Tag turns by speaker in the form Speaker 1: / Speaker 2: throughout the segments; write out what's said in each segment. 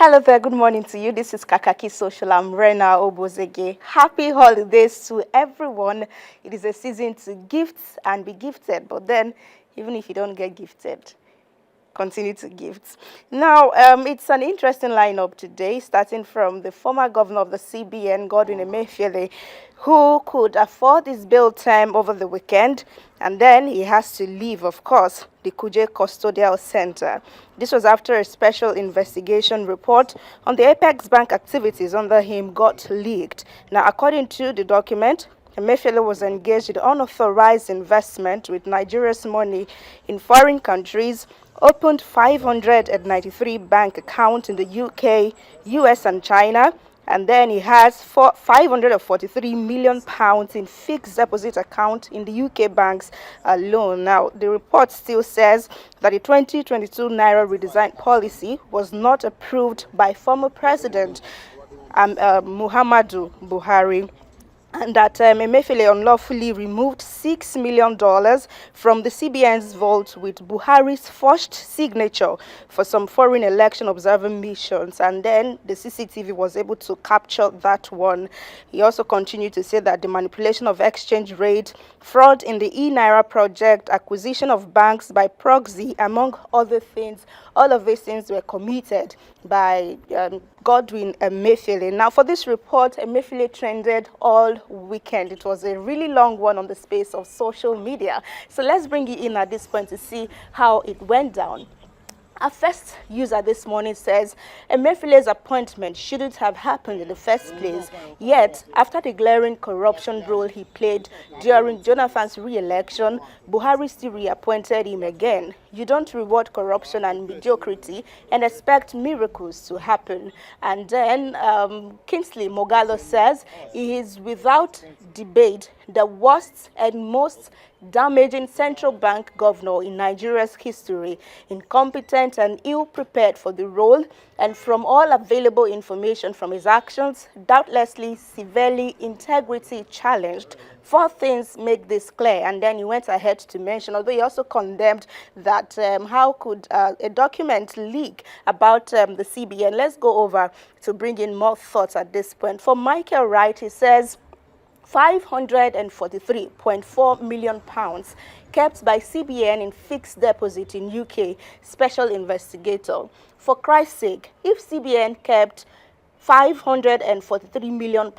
Speaker 1: Hello there, good morning to you. This is Kakaaki Social. I'm Rena Obozeghie. Happy holidays to everyone. It is a season to gift and be gifted, but then even if you don't get gifted, continue to gift. Now, it's an interesting lineup today, starting from the former governor of the CBN, Godwin Emefiele, who could afford his bail time over the weekend, and then he has to leave, of course, the Kuje Custodial Center. This was after a special investigation report on the Apex Bank activities under him got leaked. Now, according to the document, Emefiele was engaged in unauthorized investment with Nigeria's money in foreign countries, opened 593 bank accounts in the UK, US, and China, and then he has 543 million pounds in fixed deposit account in the UK banks alone. Now, the report still says that the 2022 Naira redesign policy was not approved by former President Muhammadu Buhari, and that Emefiele unlawfully removed $6 million from the CBN's vault with Buhari's forged signature for some foreign election observing missions, and then the CCTV was able to capture that one. He also continued to say that the manipulation of exchange rate, fraud in the e-Naira project, acquisition of banks by proxy, among other things, all of these things were committed by Godwin Emefiele. Now, for this report, Emefiele trended all weekend. It was a really long one on the space of social media. So let's bring you in at this point to see how it went down. Our first user this morning says Emefiele's appointment shouldn't have happened in the first place. Yet, after the glaring corruption role he played during Jonathan's re-election, Buhari still reappointed him again. You don't reward corruption and mediocrity and expect miracles to happen. And then Kingsley Mogalo says he is without debate the worst and most damaging central bank governor in Nigeria's history, incompetent and ill-prepared for the role, and from all available information from his actions, doubtlessly severely integrity challenged. Four things make this clear, and then he went ahead to mention, although he also condemned that how could a document leak about the CBN. Let's go over to bring in more thoughts at this point. For Michael Wright, he says, £543.4 million kept by CBN in fixed deposit in UK, special investigator. For Christ's sake, if CBN kept £543 million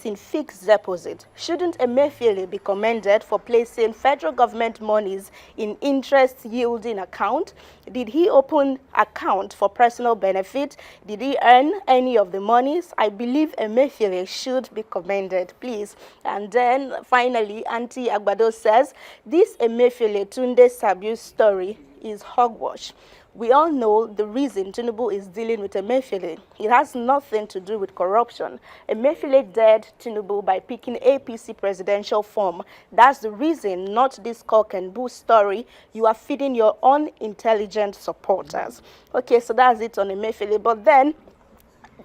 Speaker 1: in fixed deposit, shouldn't Emefiele be commended for placing federal government monies in interest-yielding account? Did he open account for personal benefit? Did he earn any of the monies? I believe Emefiele should be commended, please. And then finally, Auntie Agbado says, this Emefiele Tunde Sabiu story is hogwash. We all know the reason Tinubu is dealing with Emefiele. It has nothing to do with corruption. Emefiele dared Tinubu by picking APC presidential form. That's the reason, not this cock and bull story. You are feeding your unintelligent supporters. Okay, so that's it on Emefiele. But then,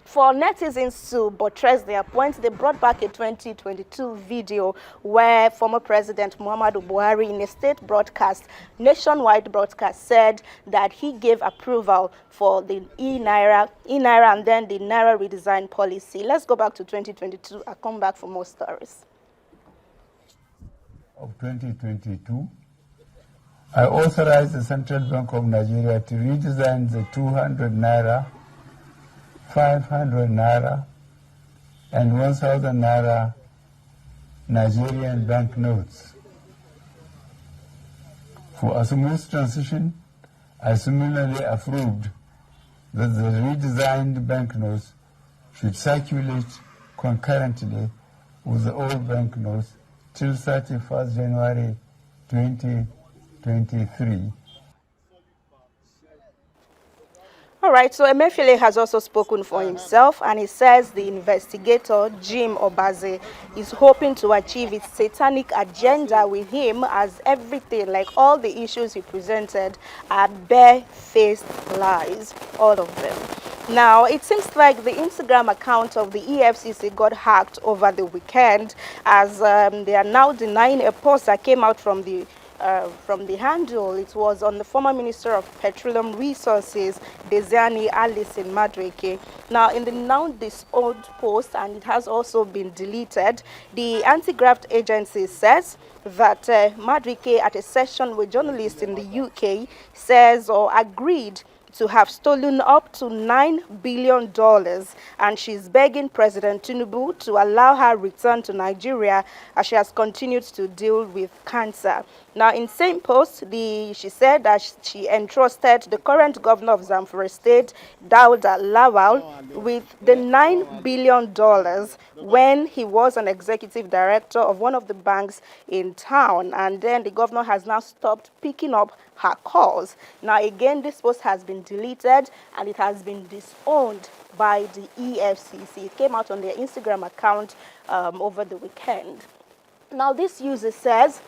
Speaker 1: for netizens to buttress their points, they brought back a 2022 video where former President Muhammadu Buhari, in a state broadcast, nationwide broadcast, said that he gave approval for the e-Naira and then the Naira redesign policy. Let's go back to 2022. I'll come back for more stories.
Speaker 2: Of 2022, I authorized the Central Bank of Nigeria to redesign the 200 Naira, 500 Naira, and 1,000 Naira Nigerian banknotes. For a smooth transition, I similarly approved that the redesigned banknotes should circulate concurrently with the old banknotes till 31st January 2023.
Speaker 1: All right, so Emefiele has also spoken for himself, and he says the investigator, Jim Obaze, is hoping to achieve its satanic agenda with him, as everything, like all the issues he presented, are bare-faced lies, all of them. Now, it seems like the Instagram account of the EFCC got hacked over the weekend, as they are now denying a post that came out from the from the handle. It was on the former Minister of Petroleum Resources, Desiani Alison Madueke. Now, in the now disowned post, and it has also been deleted, the anti-graft agency says that Madueke, at a session with journalists in the UK, says or agreed to have stolen up to $9 billion, and she's begging President Tinubu to allow her return to Nigeria as she has continued to deal with cancer. Now, in same post, she said that she entrusted the current governor of Zamfara State, Dauda Lawal, with the $9 billion when he was an executive director of one of the banks in town, and then the governor has now stopped picking up her calls. Now, again, this post has been deleted and it has been disowned by the EFCC. It came out on their Instagram account over the weekend. Now, this user says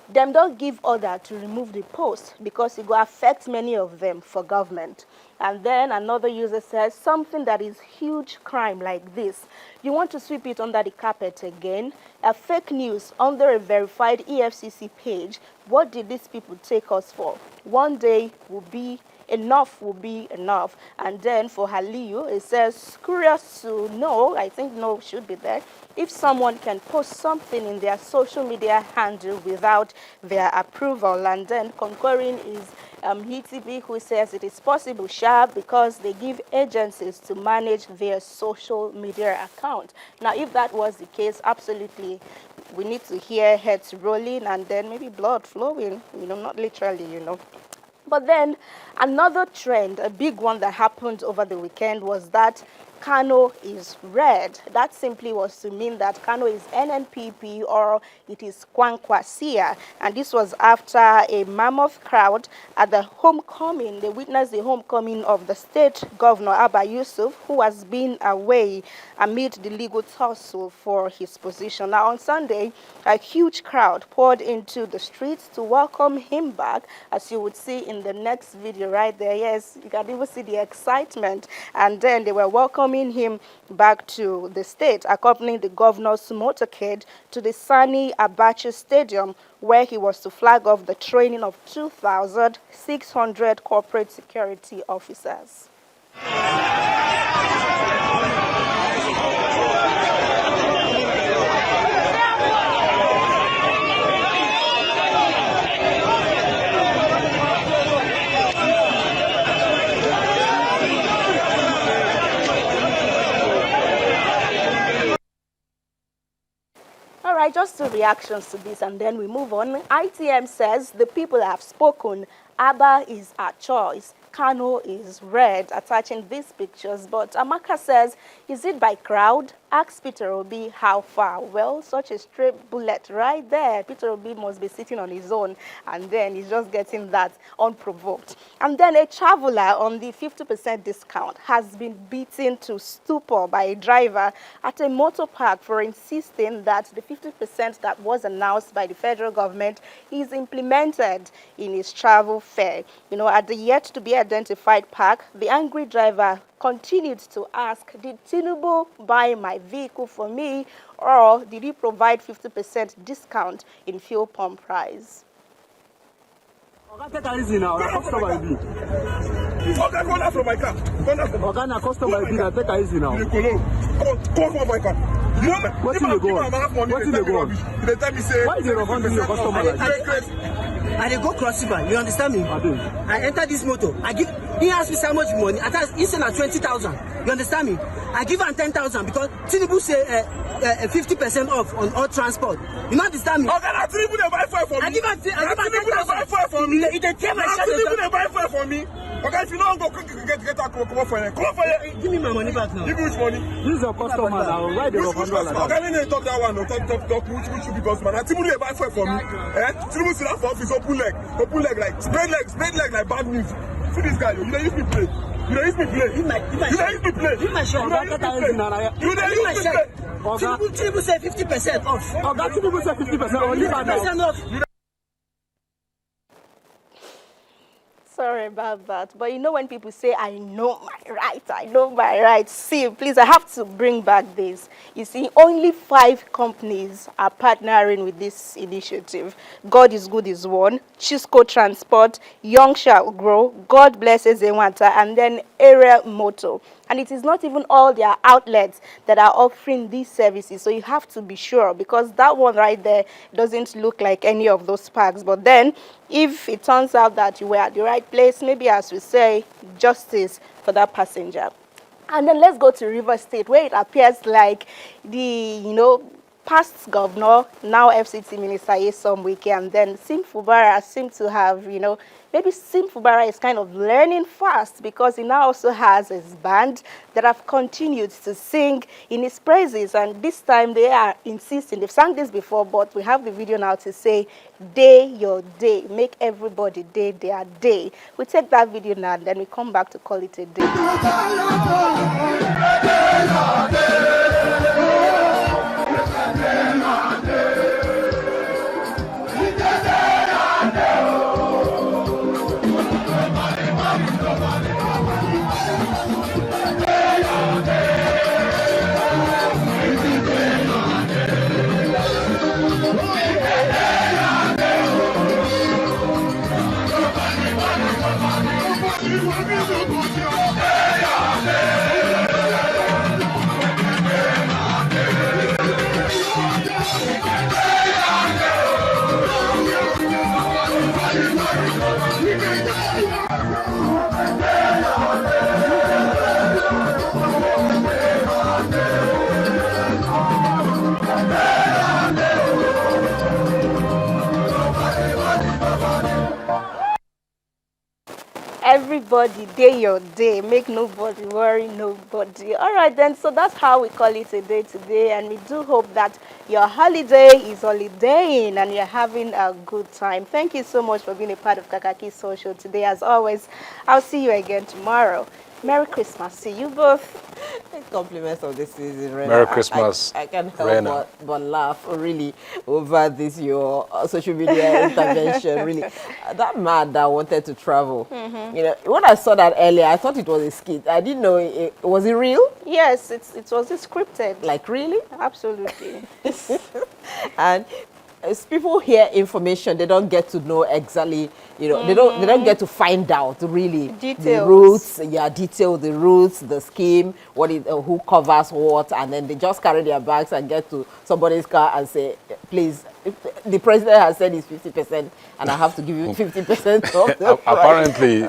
Speaker 1: them don't give order to remove the post because it will affect many of them for government. And then another user says something that is huge crime like this, you want to sweep it under the carpet again? A fake news under a verified EFCC page. What did these people take us for? One day will be enough, will be enough. And then for Haliu, it says, curious to know, I think no should be there, if someone can post something in their social media handle without their approval. And then concurring is HTB, who says it is possible, because they give agencies to manage their social media account. Now, if that was the case, absolutely, we need to hear heads rolling and then maybe blood flowing, not literally, But then another trend, a big one that happened over the weekend, was that Kano is red. That simply was to mean that Kano is NNPP or it is Kwankwasia. And this was after a mammoth crowd at the homecoming. They witnessed the homecoming of the state governor, Abba Yusuf, who has been away amid the legal tussle for his position. Now, on Sunday, a huge crowd poured into the streets to welcome him back, as you would see in the next video right there. Yes, you can even see the excitement. And then they were welcoming him back to the state, accompanying the governor's motorcade to the Sani Abacha Stadium, where he was to flag off the training of 2,600 corporate security officers. All right, just two reactions to this and then we move on. ITM says the people have spoken. Abba is our choice. Kano is red, attaching these pictures. But Amaka says, is it by crowd? Ask Peter Obi how far. Well, such a straight bullet right there. Peter Obi must be sitting on his own, and then he's just getting that unprovoked. And then a traveler on the 50% discount has been beaten to stupor by a driver at a motor park for insisting that the 50% that was announced by the federal government is implemented in his travel fare. At the yet-to-be-identified park, the angry driver continued to ask, did Tinubu buy my vehicle for me, or did he provide 50% discount in fuel pump price?
Speaker 3: Take it easy now. Customer ID. Okay, go down from my car. Okay, customer ID. Take it easy now. Come from my car. What's in the goal? What's in the goal? Why is it refunding your customer ID?
Speaker 4: I dey go cross river, you understand me? I enter this motor. He asked me how much money. He said 20,000. You understand me? I give him 10,000 because Tinubu say 50% off on all transport. You know understand me? Okay, now Tinubu dey buy fuel for me. I give him 10,000 for me. He dey tell my share. Tinubu dey buy fuel for me. Okay, if you don't go get that, come on for you. Give me my money back now. Give me which money?
Speaker 3: This is a customer now. Why they refund like that?
Speaker 4: Okay, let me talk that one. Talk. Which should be customer? Now Tinubu dey buy fuel for me. Tinubu sit down for office, open leg like spread leg like bad news. See this guy, you don't use me play. You don't use me play. You don't use me play.
Speaker 3: Give my shirt.
Speaker 4: You don't use me play. Tinubu say 50% off.
Speaker 3: Okay, Tinubu say 50% off.
Speaker 4: Leave it now.
Speaker 1: Sorry about that. But you know when people say, I know my rights, I know my rights. See, please, I have to bring back this. You see, only 5 companies are partnering with this initiative. God is Good is one, Chisco Transport, Young Shall Grow, God Blesses Ewanta, and then Area Moto. And it is not even all their outlets that are offering these services. So you have to be sure, because that one right there doesn't look like any of those parks. But then, if it turns out that you were at the right place, maybe as we say, justice for that passenger. And then let's go to River State, where it appears like the, past governor, now FCT Minister Yesom Wike, and then Sim Fubara seem to have, maybe Sim Fubara is kind of learning fast, because he now also has his band that have continued to sing in his praises. And this time they are insisting, they've sang this before, but we have the video now to say, day your day, make everybody day their day. We take that video now, and then we come back to call it a day. Everybody day your day, make nobody worry nobody. All right then, so that's how we call it a day today, and we do hope that your holiday is holidaying and you're having a good time. Thank you so much for being a part of Kakaaki Social today. As always, I'll see you again tomorrow. Merry Christmas to you both.
Speaker 5: Compliments of the season, Rena.
Speaker 6: Merry Christmas,
Speaker 5: I can't help but laugh really over this your social media intervention. Really, that man that wanted to travel. When I saw that earlier, I thought it was a skit. I didn't know was it real.
Speaker 1: Yes, it was scripted.
Speaker 5: Like really?
Speaker 1: Absolutely.
Speaker 5: And as people hear information, they don't get to know exactly, they don't get to find out really
Speaker 1: Details.
Speaker 5: The routes, the routes, the scheme, who covers what, and then they just carry their bags and get to somebody's car and say, please, the president has said it's 50%, and I have to give you 50% of the price.
Speaker 6: Apparently,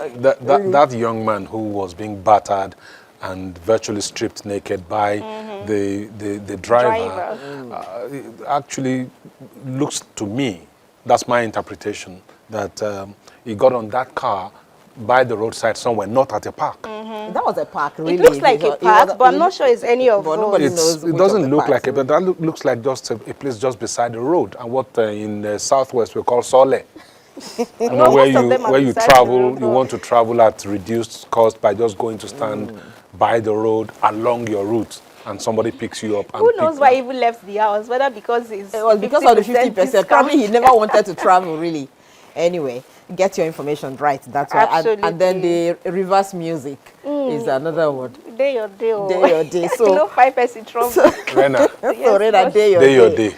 Speaker 6: that young man who was being battered and virtually stripped naked by the driver. Actually looks to me, that's my interpretation, that he got on that car by the roadside somewhere, not at a park.
Speaker 5: That was a park, really.
Speaker 1: It looks like a park, but I'm not sure it's any of those.
Speaker 6: It doesn't look like it, but that looks like just a place just beside the road, and what in the southwest we call Sole. Where you travel, you want to travel at reduced cost by just going to stand by the road along your route, and somebody picks you up. And
Speaker 1: who knows why he even left the house? Whether because it
Speaker 5: was because of the 50%. Probably he never wanted to travel, really. Anyway, get your information right. That's why. And then the reverse music is another word.
Speaker 1: Day your day.
Speaker 5: Day your day. So
Speaker 1: 5 person trouble.
Speaker 6: Rena.
Speaker 5: So Rena, day your day.